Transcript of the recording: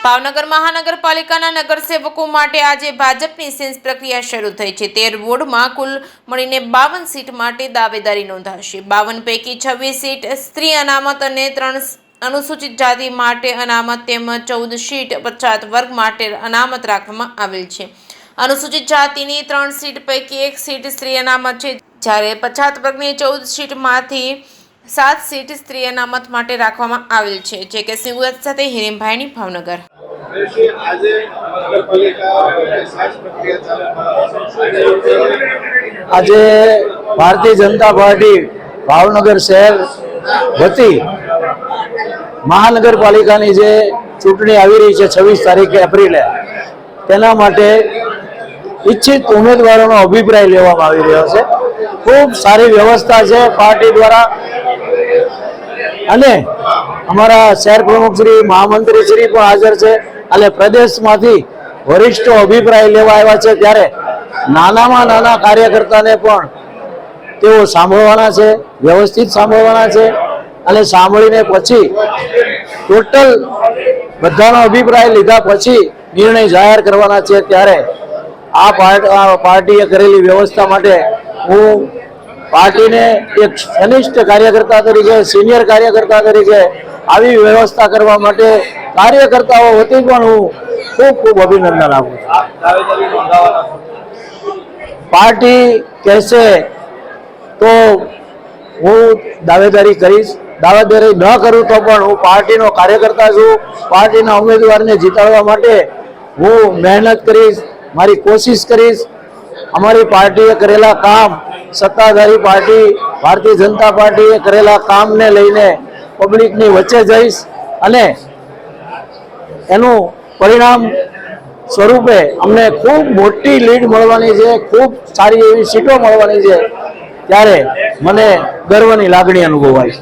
ભાવનગર મહાનગરપાલિકાના નગરસેવકો માટે આજે ભાજપની સેન્સ પ્રક્રિયા શરૂ થઈ છે। 13 વોર્ડમાં કુલ મળીને 52 સીટ માટે દાવેદારી નોંધાશે। 52 પૈકી 26 સીટ સ્ત્રી અનામત અને 3 અનુસૂચિત જાતિ માટે અનામત તેમજ 14 સીટ પછાત વર્ગ માટે અનામત રાખવામાં આવેલ છે। અનુસૂચિત જાતિની 3 સીટ પૈકી 1 સીટ સ્ત્રી અનામત છે, જ્યારે પછાત વર્ગની 14 સીટમાંથી 7 સીટ સ્ત્રી અનામત માટે રાખવામાં આવેલ છે। જે કે સિંગુરત સાથે હિરેનભાઈની ભાવનગર। આજે ભારતીય જનતા પાર્ટી ભાવનગર શહેર વતી મહાનગરપાલિકાની જે ચૂંટણી આવી રહી છે 26 તારીખે એપ્રિલે, તેના માટે ઈચ્છિત ઉમેદવારોનો અભિપ્રાય લેવામાં આવી રહ્યો છે। ખૂબ સારી વ્યવસ્થા છે પાર્ટી દ્વારા, અને અમારા શહેર પ્રમુખ શ્રી, મહામંત્રી શ્રી પણ હાજર છે અને પ્રદેશમાંથી વરિષ્ઠો અભિપ્રાય લેવા આવ્યા છે। ત્યારે નાનામાં નાના કાર્યકર્તાને પણ તેઓ સાંભળવાના છે, વ્યવસ્થિત સાંભળવાના છે, અને સાંભળીને પછી ટોટલ બધાનો અભિપ્રાય લીધા પછી નિર્ણય જાહેર કરવાના છે। ત્યારે આ પાર્ટીએ કરેલી વ્યવસ્થા માટે હું પાર્ટીને એક ઘનિષ્ઠ કાર્યકર્તા તરીકે, સિનિયર કાર્યકર્તા તરીકે આવી વ્યવસ્થા કરવા માટે કાર્યકર્તાઓ વતી પણ હું ખૂબ ખૂબ અભિનંદન આપું છું। પાર્ટી કહેશે તો હું દાવેદારી કરીશ, દાવેદારી ન કરું તો પણ હું પાર્ટીનો કાર્યકર્તા છું। પાર્ટીના ઉમેદવારને જીતાડવા માટે હું મહેનત કરીશ, મારી કોશિશ કરીશ। અમારી પાર્ટીએ કરેલા કામ, સત્તાધારી પાર્ટી ભારતીય જનતા પાર્ટીએ કરેલા કામને લઈને પબ્લિકની વચ્ચે જઈશ, અને એનું પરિણામ સ્વરૂપે અમને ખૂબ મોટી લીડ મળવાની છે, ખૂબ સારી એવી સીટો મળવાની છે। ત્યારે મને ગર્વની લાગણી અનુભવાય છે।